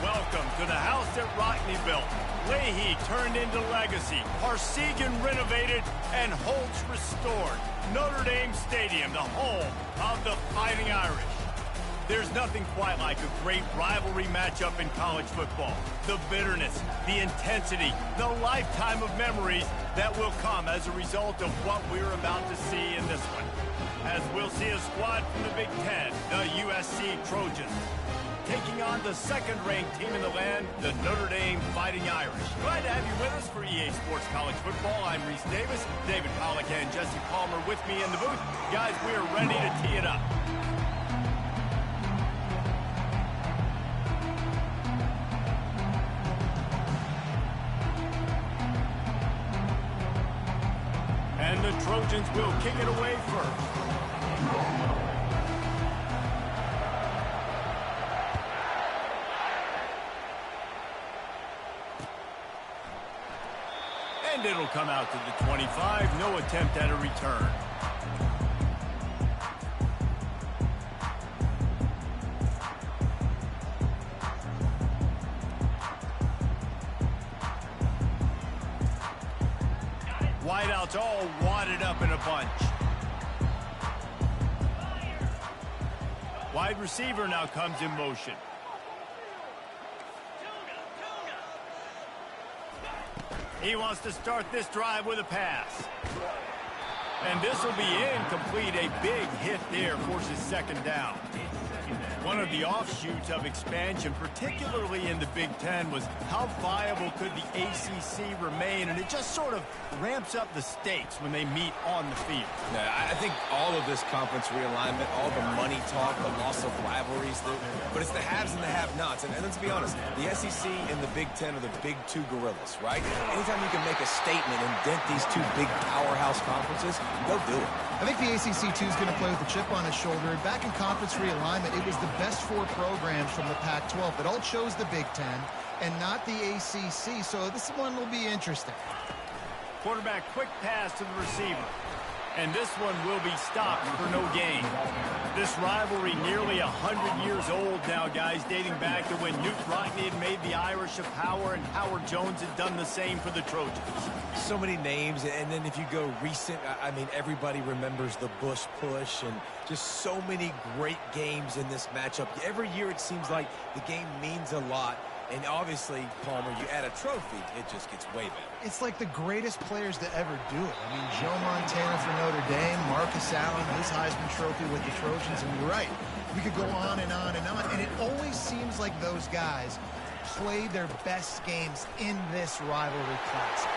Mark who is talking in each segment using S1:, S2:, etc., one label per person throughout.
S1: Welcome to the house that Rockney built. Leahy turned into legacy. Parsegan renovated and Holtz restored. Notre Dame Stadium, the home of the Fighting Irish. There's nothing quite like a great rivalry matchup in college football. The bitterness, the intensity, the lifetime of memories that will come as a result of what we're about to see in this one. As we'll see a squad from the Big Ten, the USC Trojans, taking on the second-ranked team in the land, the Notre Dame Fighting Irish. Glad to have you with us for EA Sports College Football. I'm Reese Davis, David Pollack and Jesse Palmer with me in the booth. Guys, we are ready to tee it up. And the Trojans will kick it away first. And it'll come out to the 25. No attempt at a return. Wideouts all wadded up in a bunch. Wide receiver now comes in motion. He wants to start this drive with a pass. And this will be incomplete. A big hit there forces second down. One of the offshoots of expansion, particularly in the Big Ten, was how viable could the ACC remain, and it just sort of ramps up the stakes when they meet on the field.
S2: Yeah, I think all of this conference realignment, all the money talk, the loss of rivalries, but it's the haves and the have-nots. And let's be honest, the SEC and the Big Ten are the big two gorillas, right? Anytime you can make a statement and dent these two big powerhouse conferences, go do it.
S3: I think the ACC, too, is going to play with a chip on his shoulder. Back in conference realignment, it was the best four programs from the Pac-12 that all chose the Big Ten and not the ACC, so this one will be interesting.
S1: Quarterback quick pass to the receiver. And this one will be stopped for no gain. This rivalry nearly 100 years old now, guys, dating back to when Newt Rockney had made the Irish a power and Howard Jones had done the same for the Trojans.
S2: So many names, and then if you go recent, I mean, everybody remembers the Bush push and just so many great games in this matchup. Every year it seems like the game means a lot. And obviously, Palmer, you add a trophy, it just gets way better.
S3: It's like the greatest players to ever do it. I mean, Joe Montana for Notre Dame, Marcus Allen, his Heisman Trophy with the Trojans, and you're right. We could go on and on and on, and it always seems like those guys play their best games in this rivalry classic.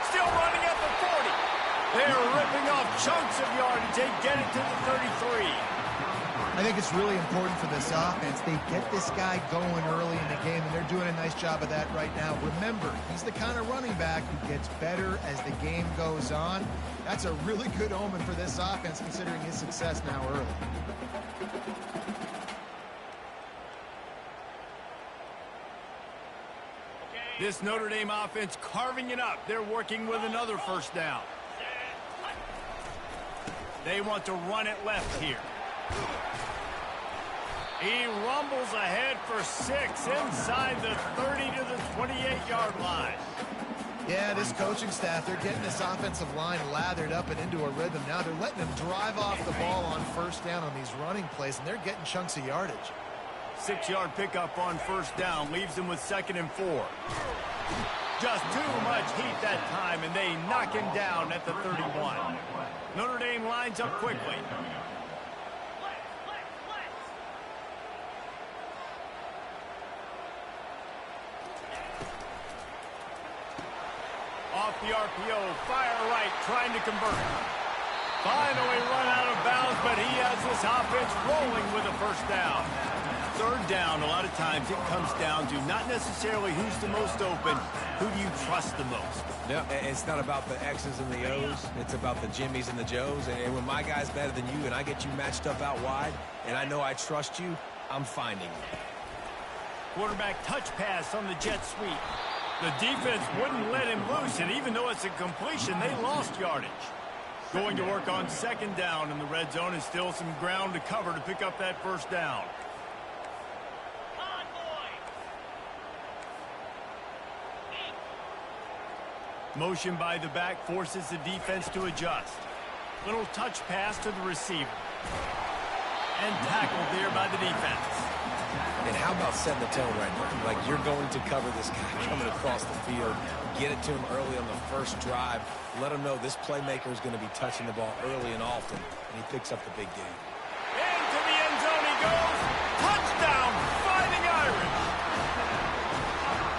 S1: Still running at the 40. They're ripping off chunks of yardage. They get it to the 33.
S3: I think it's really important for this offense. They get this guy going early in the game, and they're doing a nice job of that right now. Remember, he's the kind of running back who gets better as the game goes on. That's a really good omen for this offense, considering his success now early.
S1: This Notre Dame offense carving it up. They're working with another first down. They want to run it left here. He rumbles ahead for 6 inside the 30 to the 28-yard line.
S3: Yeah, this coaching staff, they're getting this offensive line lathered up and into a rhythm. Now they're letting them drive off the ball on first down on these running plays, and they're getting chunks of yardage.
S1: 6-yard pickup on first down leaves them with 2nd and 4. Just too much heat that time, and they knock him down at the 31. Notre Dame lines up quickly. Off the RPO, fire right, trying to convert. Finally run out of bounds, but he has this offense rolling with a first down. Third down, a lot of times it comes down to not necessarily who's the most open, who do you trust the most?
S2: Yeah, it's not about the X's and the O's. It's about the Jimmys and the Joes. And when my guy's better than you and I get you matched up out wide, and I know I trust you, I'm finding you.
S1: Quarterback touch pass on the jet sweep. The defense wouldn't let him loose, and even though it's a completion, they lost yardage. Going to work on 2nd down in the red zone, and still some ground to cover to pick up that first down. Motion by the back forces the defense to adjust. Little touch pass to the receiver. And tackled there by the defense.
S2: And how about setting the tone right there? Like, you're going to cover this guy coming across the field. Get it to him early on the first drive. Let him know this playmaker is going to be touching the ball early and often, and he picks up the big game.
S1: Into the end zone he goes. Touchdown, Fighting Irish.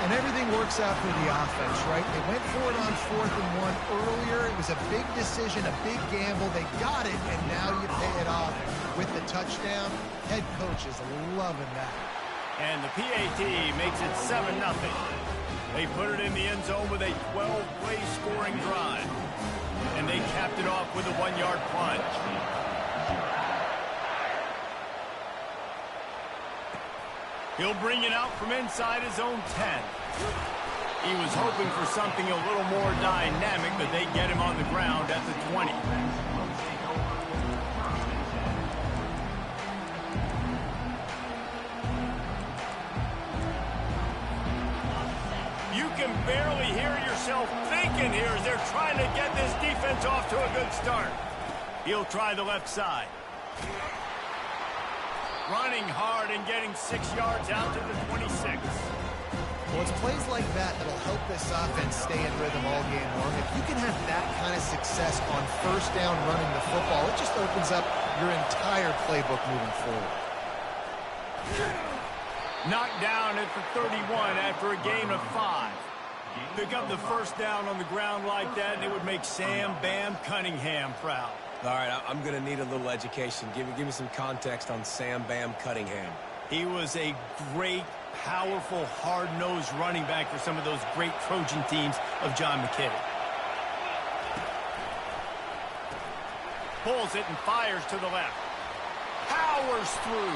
S3: And everything works out for the offense, right? They went for it on 4th and 1 earlier. It was a big decision, a big gamble. They got it, and now you pay it off with the touchdown. Head coach is loving that.
S1: And the PAT makes it 7-0. They put it in the end zone with a 12-play scoring drive. And they capped it off with a 1-yard plunge. He'll bring it out from inside his own 10. He was hoping for something a little more dynamic, but they get him on the ground at the 20. You can barely hear yourself thinking here as they're trying to get this defense off to a good start. He'll try the left side. Running hard and getting 6 yards out to the 26.
S3: Well, it's plays like that that'll help this offense stay in rhythm all game long. If you can have that kind of success on first down running the football, it just opens up your entire playbook moving forward.
S1: Knocked down at the 31 after a gain of 5. Pick up the first down on the ground like that, and it would make Sam Bam Cunningham proud.
S2: All right, I'm going to need a little education. Give me some context on Sam Bam Cunningham.
S1: He was a great, powerful, hard-nosed running back for some of those great Trojan teams of John McKinney. Pulls it and fires to the left. Powers through.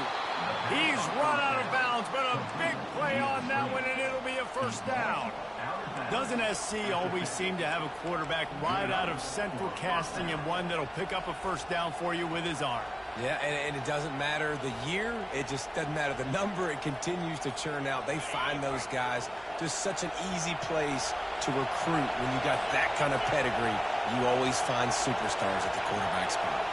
S1: He's run out of bounds, but a big play on that one, and it'll be a first down. Doesn't SC always seem to have a quarterback right out of central casting and one that'll pick up a first down for you with his arm?
S2: Yeah, and it doesn't matter the year. It just doesn't matter the number. It continues to churn out. They find those guys just such an easy place to recruit. When you got that kind of pedigree, you always find superstars at the quarterback spot.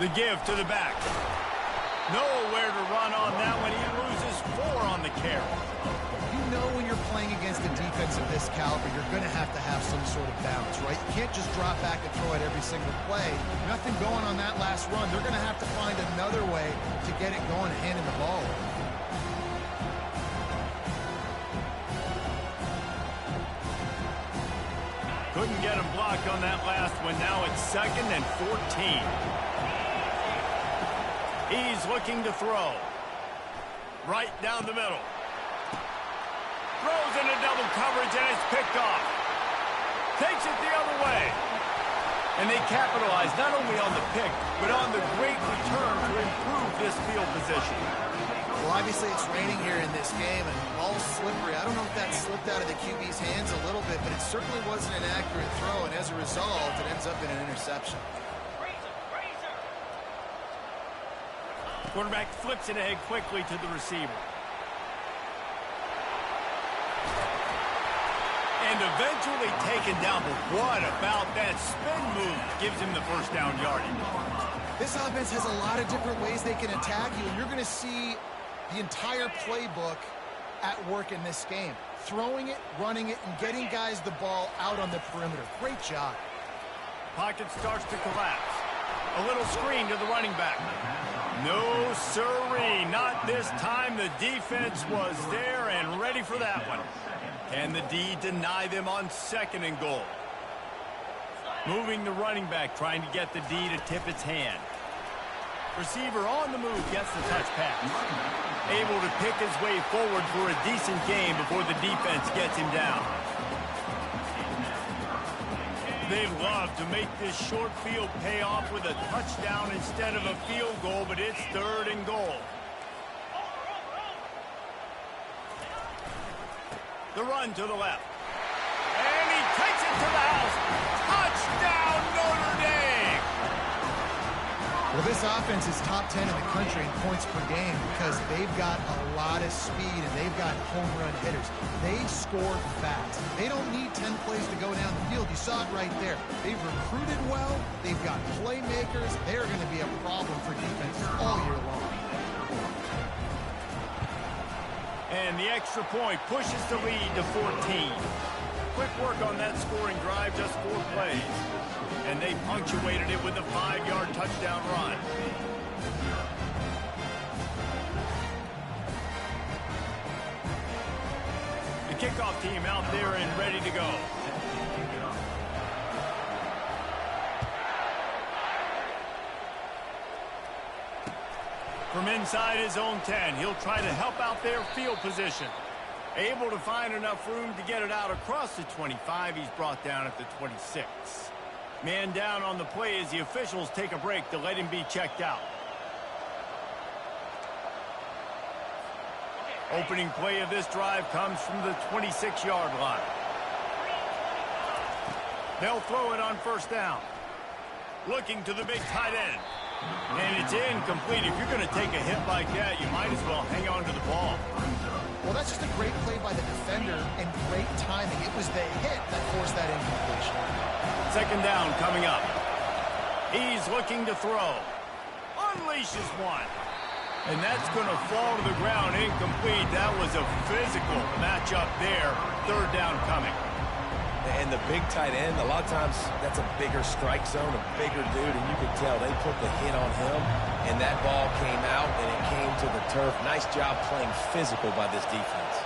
S1: The give to the back. Nowhere to run on that one. He loses 4 on the carry.
S3: You know when you're playing against a defense of this caliber, you're going to have some sort of balance, right? You can't just drop back and throw it every single play. Nothing going on that last run. They're going to have to find another way to get it going, handing the ball.
S1: Couldn't get him blocked on that last one. Now it's 2nd and 14. He's looking to throw. Right down the middle. Throws into double coverage, and it's picked off. Takes it the other way. And they capitalize not only on the pick, but on the great return to improve this field position.
S3: Well, obviously it's raining here in this game, and the ball's slippery. I don't know if that slipped out of the QB's hands a little bit, but it certainly wasn't an accurate throw, and as a result, it ends up in an interception.
S1: Quarterback flips it ahead quickly to the receiver. And eventually taken down, but what about that spin move? Gives him the first down yardage.
S3: This offense has a lot of different ways they can attack you, and you're going to see the entire playbook at work in this game. Throwing it, running it, and getting guys the ball out on the perimeter. Great job.
S1: Pocket starts to collapse. A little screen to the running back. No siree, not this time. The defense was there and ready for that one. Can the D deny them on 2nd and goal? Moving the running back, trying to get the D to tip its hand. Receiver on the move, gets the touch pass. Able to pick his way forward for a decent game before the defense gets him down. They'd love to make this short field pay off with a touchdown instead of a field goal, but it's 3rd and goal. The run to the left. And he takes it to the house. Touchdown!
S3: Well, this offense is top 10 in the country in points per game because they've got a lot of speed and they've got home run hitters. They score fast. They don't need 10 plays to go down the field. You saw it right there. They've recruited well. They've got playmakers. They're going to be a problem for defenses all year long.
S1: And the extra point pushes the lead to 14. Quick work on that scoring drive, just 4 plays. And they punctuated it with a 5-yard touchdown run. The kickoff team out there and ready to go. From inside his own 10, he'll try to help out their field position. Able to find enough room to get it out across the 25. He's brought down at the 26. Man down on the play as the officials take a break to let him be checked out. Opening play of this drive comes from the 26-yard line. They'll throw it on first down. Looking to the big tight end. And it's incomplete. If you're going to take a hit like that, you might as well hang on to the ball.
S3: Well, that's just a great play by the defender and great timing. It was the hit that forced that incompletion.
S1: Second down coming up. He's looking to throw. Unleashes one. And that's going to fall to the ground incomplete. That was a physical matchup there. Third down coming.
S2: And the big tight end, a lot of times that's a bigger strike zone, a bigger dude, and you could tell they put the hit on him, and that ball came out, and it came to the turf. Nice job playing physical by this defense.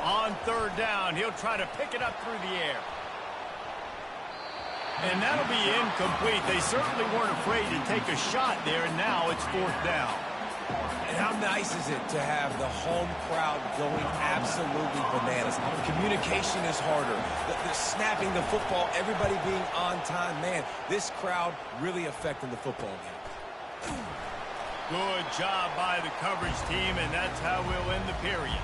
S1: On third down, he'll try to pick it up through the air. And that'll be incomplete. They certainly weren't afraid to take a shot there, and now it's fourth down.
S2: And how nice is it to have the home crowd going absolutely bananas? Communication is harder. The snapping the football, everybody being on time. Man, this crowd really affecting the football game.
S1: Good job by the coverage team, and that's how we'll end the period.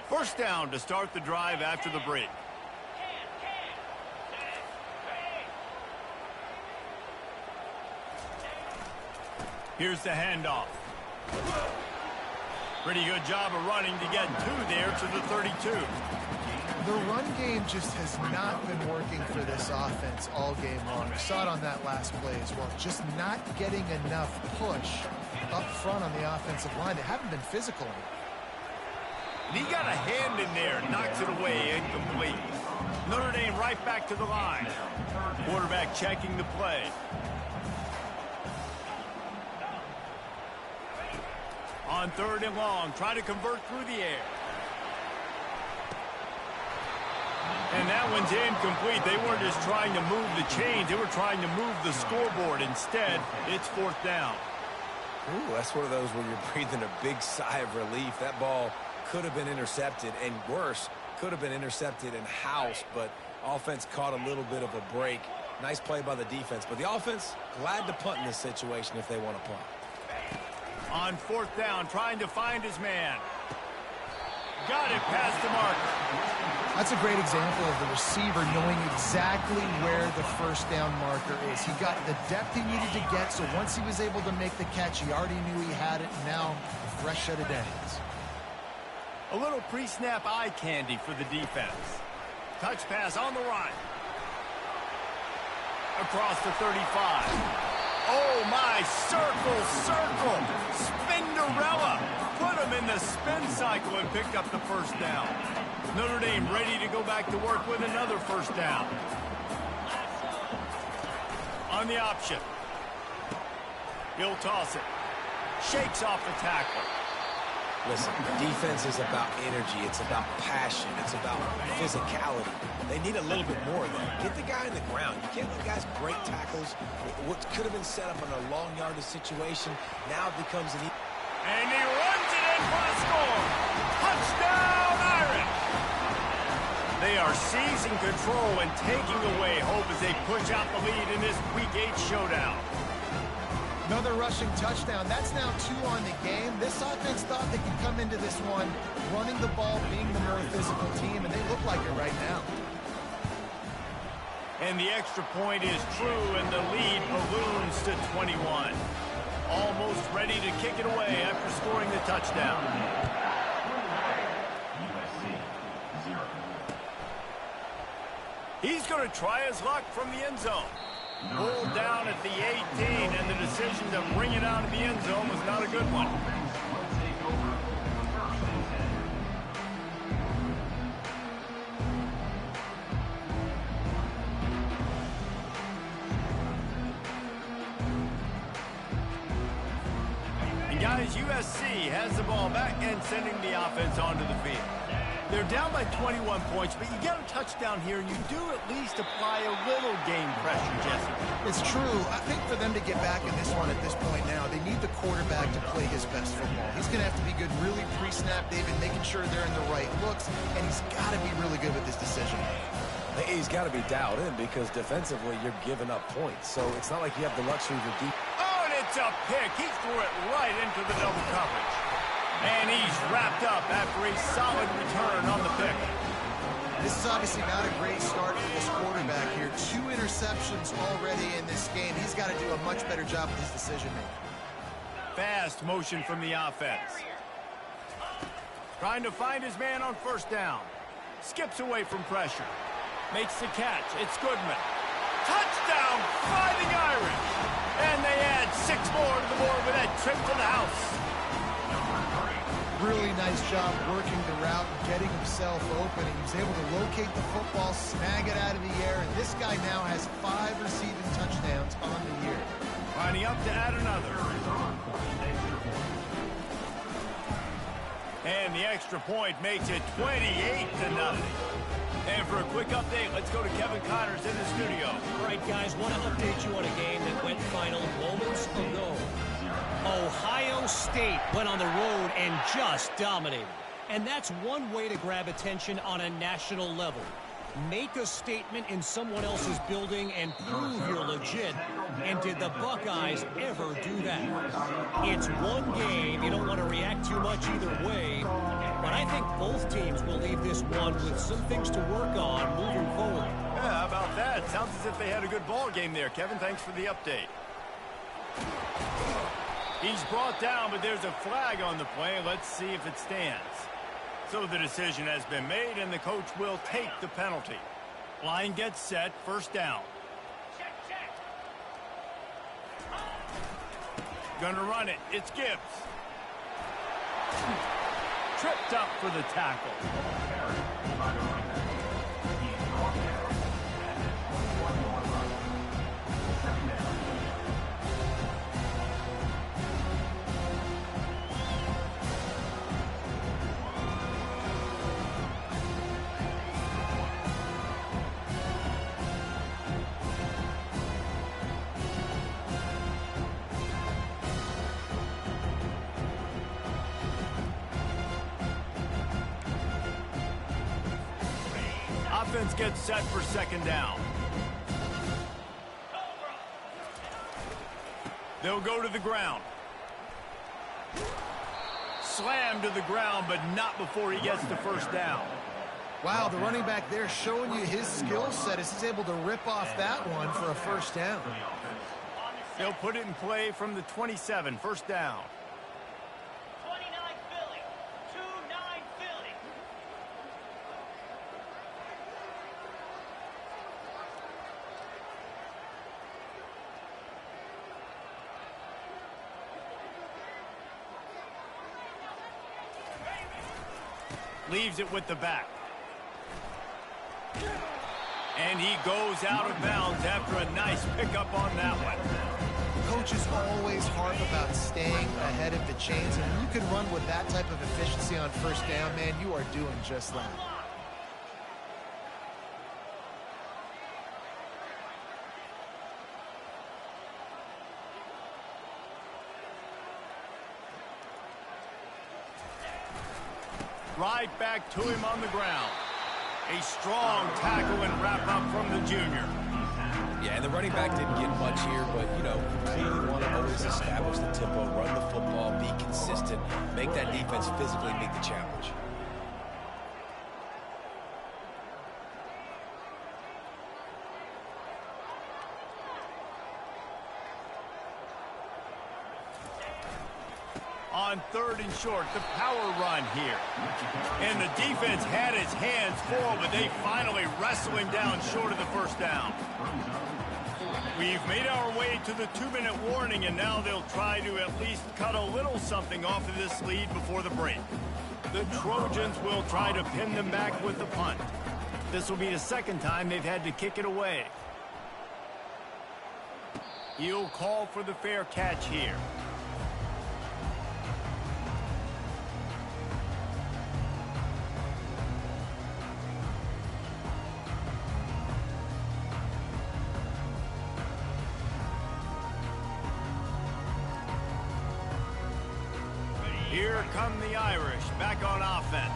S1: First down to start the drive after the break. Here's the handoff. Pretty good job of running to get 2 there to the 32.
S3: The run game just has not been working for this offense all game long. We saw it on that last play as well. Just not getting enough push up front on the offensive line. They haven't been physical enough.
S1: He got a hand in there, knocks it away, incomplete. Notre Dame right back to the line. Quarterback checking the play. On third and long, try to convert through the air. And that one's incomplete. They weren't just trying to move the chains, they were trying to move the scoreboard. Instead, it's fourth down.
S2: Ooh, that's one of those where you're breathing a big sigh of relief. That ball could have been intercepted, and worse, could have been intercepted in house, but offense caught a little bit of a break. Nice play by the defense, but the offense glad to punt in this situation if they want to punt.
S1: On fourth down, trying to find his man. Got it past the marker.
S3: That's a great example of the receiver knowing exactly where the first down marker is. He got the depth he needed to get, so once he was able to make the catch, he already knew he had it, and now a fresh set of downs.
S1: A little pre-snap eye candy for the defense. Touch pass on the run. Across the 35. Oh, my, circle. Spinderella. Put him in the spin cycle and picked up the first down. Notre Dame ready to go back to work with another first down. On the option. He'll toss it. Shakes off the tackle.
S2: Listen, defense is about energy. It's about passion. It's about physicality. They need a little bit more of that. Get the guy on the ground. You can't let guys break tackles. What could have been set up in a long yardage situation now becomes an...
S1: And he runs it in for the score. Touchdown, Irish! They are seizing control and taking away hope as they push out the lead in this Week 8 showdown.
S3: Another rushing touchdown. That's now 2 on the game. This offense thought they could come into this one running the ball, being the more physical team, and they look like it right now.
S1: And the extra point is true, and the lead balloons to 21. Almost ready to kick it away after scoring the touchdown. He's going to try his luck from the end zone. Pulled down at the 18, and the decision to bring it out of the end zone was not a good one. And guys, USC has the ball back and sending the offense onto the field. They're down by 21 points, but you get a touchdown here, and you do at least apply a little game pressure, Jesse.
S3: It's true. I think for them to get back in this one at this point now, they need the quarterback to play his best football. He's going to have to be good really pre-snap, David, making sure they're in the right looks, and he's got to be really good with this decision.
S2: He's got to be dialed in because defensively you're giving up points. So it's not like you have the luxury of deep.
S1: Oh, and it's a pick. He threw it right into the double coverage. And he's wrapped up after a solid return on the pick.
S3: This is obviously not a great start for this quarterback here. 2 interceptions already in this game. He's got to do a much better job with his decision-making.
S1: Fast motion from the offense. Trying to find his man on first down. Skips away from pressure. Makes the catch. It's Goodman. Touchdown, Fighting Irish. And they add 6 more to the board with that trip to the house.
S3: Really nice job working the route and getting himself open. He was able to locate the football, snag it out of the air, and this guy now has 5 receiving touchdowns on the year.
S1: Lining up to add another. And the extra point makes it 28-0. And for a quick update, let's go to Kevin Connors in the studio.
S4: All right, guys, want to update you on a game that went final moments ago. Ohio State went on the road and just dominated. And that's one way to grab attention on a national level. Make a statement in someone else's building and prove you're legit. And did the Buckeyes ever do that? It's one game. You don't want to react too much either way. But I think both teams will leave this one with some things to work on moving forward.
S1: Yeah, how about that? Sounds as if they had a good ball game there, Kevin. Thanks for the update. He's brought down, but there's a flag on the play. Let's see if it stands. So the decision has been made, and the coach will take the penalty. Line gets set, first down. Gonna run it. It's Gibbs. Tripped up for the tackle. Offense gets set for second down. They'll go to the ground. Slammed to the ground, but not before he gets the first down.
S3: Wow, the running back there showing you his skill set as he's able to rip off that one for a first down.
S1: They'll put it in play from the 27, first down. Leaves it with the back. And he goes out of bounds after a nice pickup on that one.
S3: coaches always harp about staying ahead of the chains, and when you can run with that type of efficiency on first down, man, you are doing just that.
S1: Right back to him on the ground. A strong tackle and wrap up from the junior.
S2: Yeah, and the running back didn't get much here, but, you know, you clearly want to always establish the tempo, run the football, be consistent, make that defense physically meet the challenge.
S1: On 3rd and short, the power run here. And the defense had its hands full, but they finally wrestle him down short of the first down. We've made our way to the 2-minute warning, and now they'll try to at least cut a little something off of this lead before the break. The Trojans will try to pin them back with the punt. This will be the second time they've had to kick it away. He'll call for the fair catch here. Here come the Irish back on offense.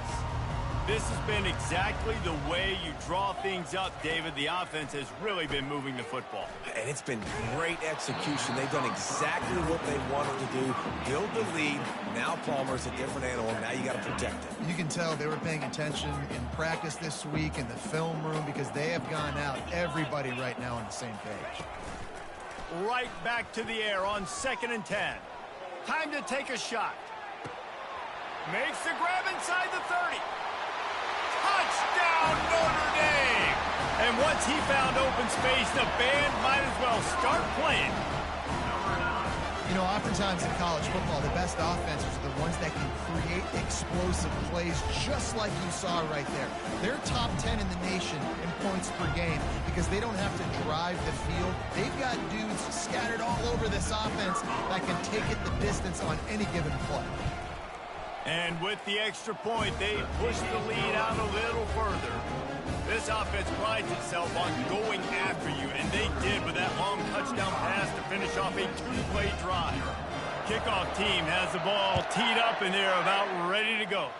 S1: This has been exactly the way you draw things up, David. The offense has really been moving the football.
S2: And it's been great execution. They've done exactly what they wanted to do. Build the lead. Now Palmer's a different animal. Now you got to protect it.
S3: You can tell they were paying attention in practice this week in the film room because they have gone out, everybody right now on the same page.
S1: Right back to the air on 2nd and 10. Time to take a shot. Makes the grab inside the 30. Touchdown, Notre Dame! And once he found open space, the band might as well start playing.
S3: You know, oftentimes in college football, the best offenses are the ones that can create explosive plays just like you saw right there. They're top 10 in the nation in points per game because they don't have to drive the field. They've got dudes scattered all over this offense that can take it the distance on any given play.
S1: And with the extra point, they push the lead out a little further. This offense prides itself on going after you, and they did with that long touchdown pass to finish off a 2-play drive. Kickoff team has the ball teed up, and they're about ready to go.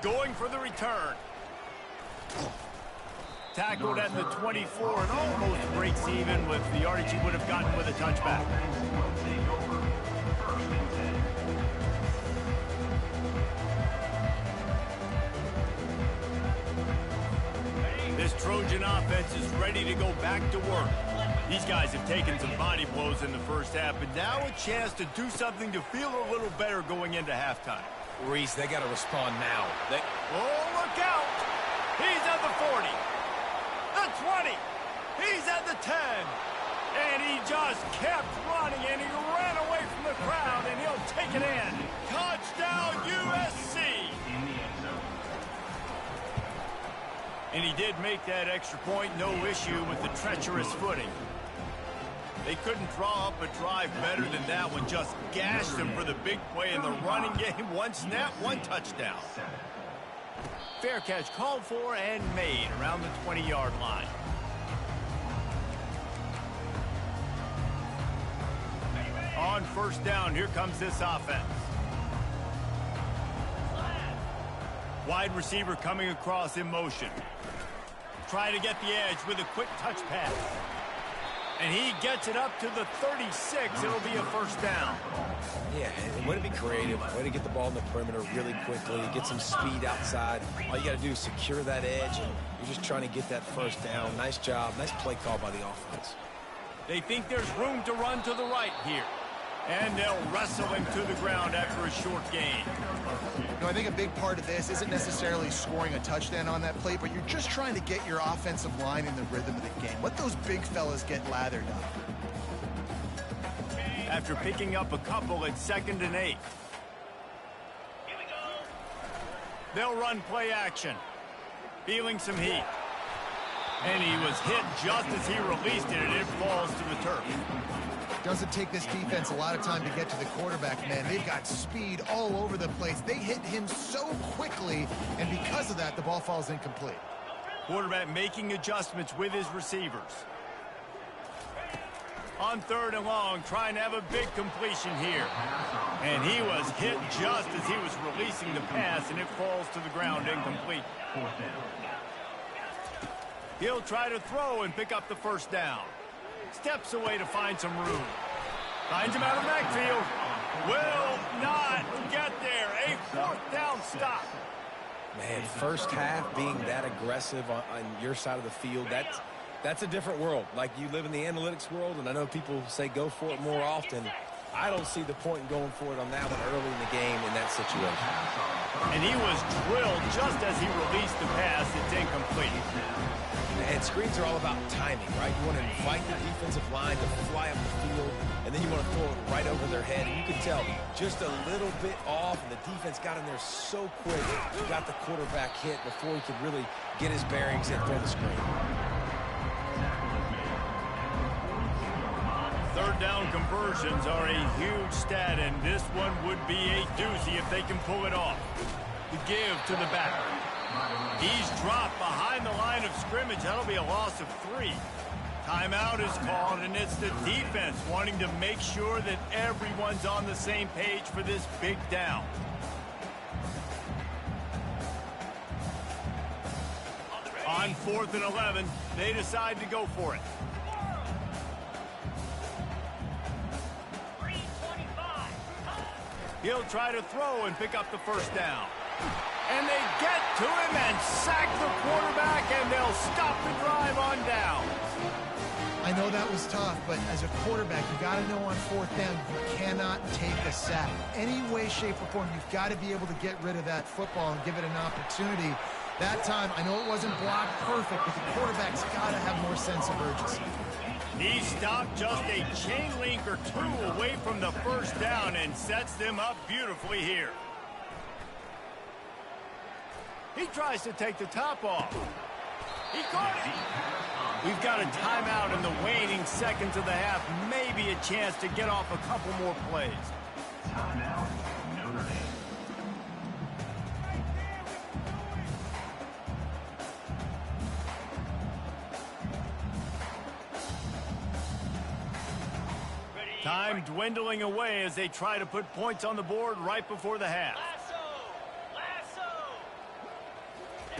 S1: Going for the return. Tackled at the 24 and almost breaks even with the yardage he would have gotten with a touchback. This Trojan offense is ready to go back to work. These guys have taken some body blows in the first half, but now a chance to do something to feel a little better going into halftime.
S2: Reese, they got to respond now.
S1: Oh, look out! He's at the 40, the 20, he's at the 10, and he just kept running, and he ran away from the crowd, and he'll take it in. Touchdown, USC! And he did make that extra point, no issue with the treacherous footing. They couldn't draw up a drive better than that one, just gashed him for the big play in the running game. One snap, one touchdown. Fair catch called for and made around the 20-yard line. On first down, here comes this offense. Wide receiver coming across in motion. Try to get the edge with a quick touch pass. And he gets it up to the 36. It'll be a first down.
S2: Yeah, and way to be creative. Way to get the ball in the perimeter really quickly. Get some speed outside. All you got to do is secure that edge, and you're just trying to get that first down. Nice job. Nice play call by the offense.
S1: They think there's room to run to the right here. And they'll wrestle him to the ground after a short gain.
S3: You know, I think a big part of this isn't necessarily scoring a touchdown on that play, but you're just trying to get your offensive line in the rhythm of the game. Let those big fellas get lathered up.
S1: After picking up a couple at 2nd and 8. They'll run play action. Feeling some heat. And he was hit just as he released it, and it falls to the turf.
S3: Doesn't take this defense a lot of time to get to the quarterback, man. They've got speed all over the place. They hit him so quickly, and because of that, the ball falls incomplete.
S1: Quarterback making adjustments with his receivers. On 3rd and long, trying to have a big completion here. And he was hit just as he was releasing the pass, and it falls to the ground incomplete. He'll try to throw and pick up the first down. Steps away to find some room. Finds him out of the backfield. Will not get there. A 4th down stop.
S2: Man, first half being that aggressive on your side of the field, that's a different world. Like, you live in the analytics world, and I know people say go for it more often. I don't see the point in going for it on that one early in the game in that situation.
S1: And he was drilled just as he released the pass. It's incomplete.
S2: And screens are all about timing, right? You want to invite the defensive line to fly up the field, and then you want to throw it right over their head. And you can tell just a little bit off, and the defense got in there so quick, got the quarterback hit before he could really get his bearings and throw the screen.
S1: 3rd down conversions are a huge stat, and this one would be a doozy if they can pull it off. The give to the back. He's dropped behind the line of scrimmage. That'll be a loss of 3. Timeout is called, and it's the defense wanting to make sure that everyone's on the same page for this big down. On 4th and 11, they decide to go for it. He'll try to throw and pick up the first down. And they get to him and sack the quarterback, and they'll stop the drive on down.
S3: I know that was tough, but as a quarterback, you got to know on 4th down, you cannot take a sack. Any way, shape, or form, you've got to be able to get rid of that football and give it an opportunity. That time, I know it wasn't blocked perfect, but the quarterback's got to have more sense of urgency.
S1: He stopped just a chain link or 2 away from the first down and sets them up beautifully here. He tries to take the top off. He caught it. We've got a timeout in the waning seconds of the half. Maybe a chance to get off a couple more plays.
S5: Timeout, Notre Dame.
S1: Time dwindling away as they try to put points on the board right before the half.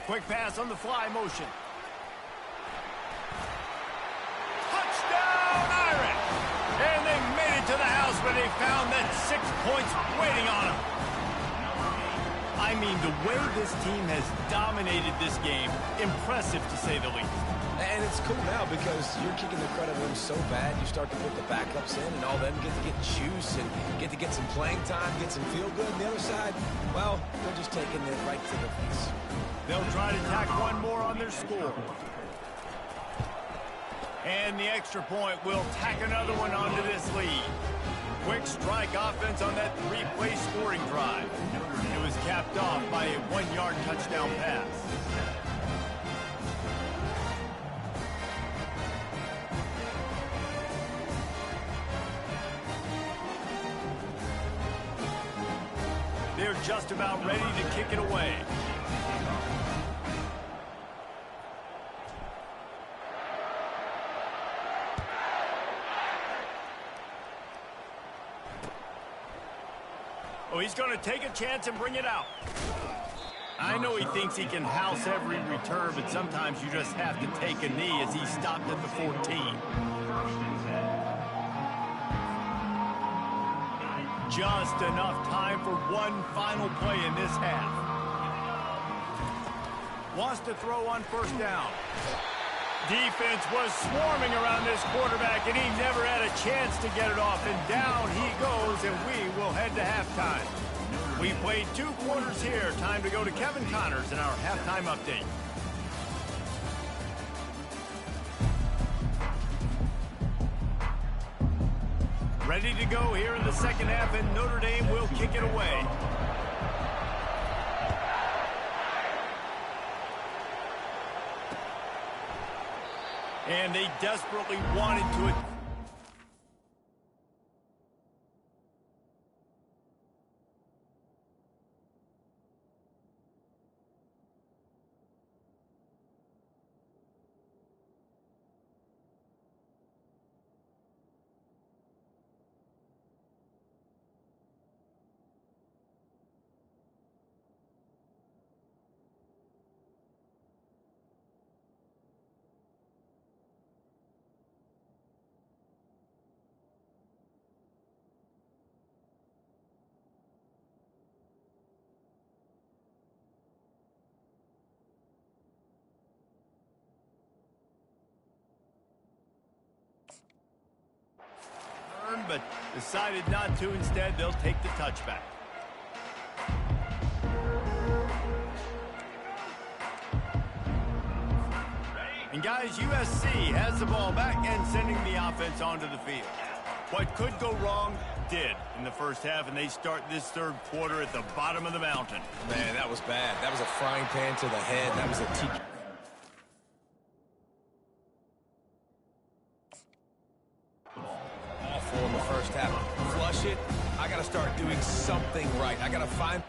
S1: Quick pass on the fly motion. Touchdown, Irish! And they made it to the house where they found that 6 points waiting on them. I mean, the way this team has dominated this game, impressive to say the least.
S2: And it's cool now because you're kicking the credit room so bad, you start to put the backups in, and all them get to get juice and get to get some playing time, get some feel good. And the other side, well, they're just taking it right to the face.
S1: They'll try to tack one more on their score. And the extra point will tack another one onto this lead. Quick strike offense on that 3-play scoring drive. It was capped off by a 1-yard touchdown pass. They're just about ready to kick it away. Oh, he's going to take a chance and bring it out. I know he thinks he can house every return, but sometimes you just have to take a knee as he stopped at the 14. Just enough time for one final play in this half. Wants to throw on first down. Defense was swarming around this quarterback, and he never had a chance to get it off. And down he goes, and we will head to halftime. We played 2 quarters here. Time to go to Kevin Connors in our halftime update. Ready to go here in the second half, and Notre Dame will kick it away. And they desperately wanted to... but decided not to. Instead, they'll take the touchback. And guys, USC has the ball back and sending the offense onto the field. What could go wrong did in the first half, and they start this third quarter at the bottom of the mountain.
S2: Man, that was bad. That was a frying pan to the head. That was a teacher. Awful in the first half. Flush it. I got to start doing something right. I got to find...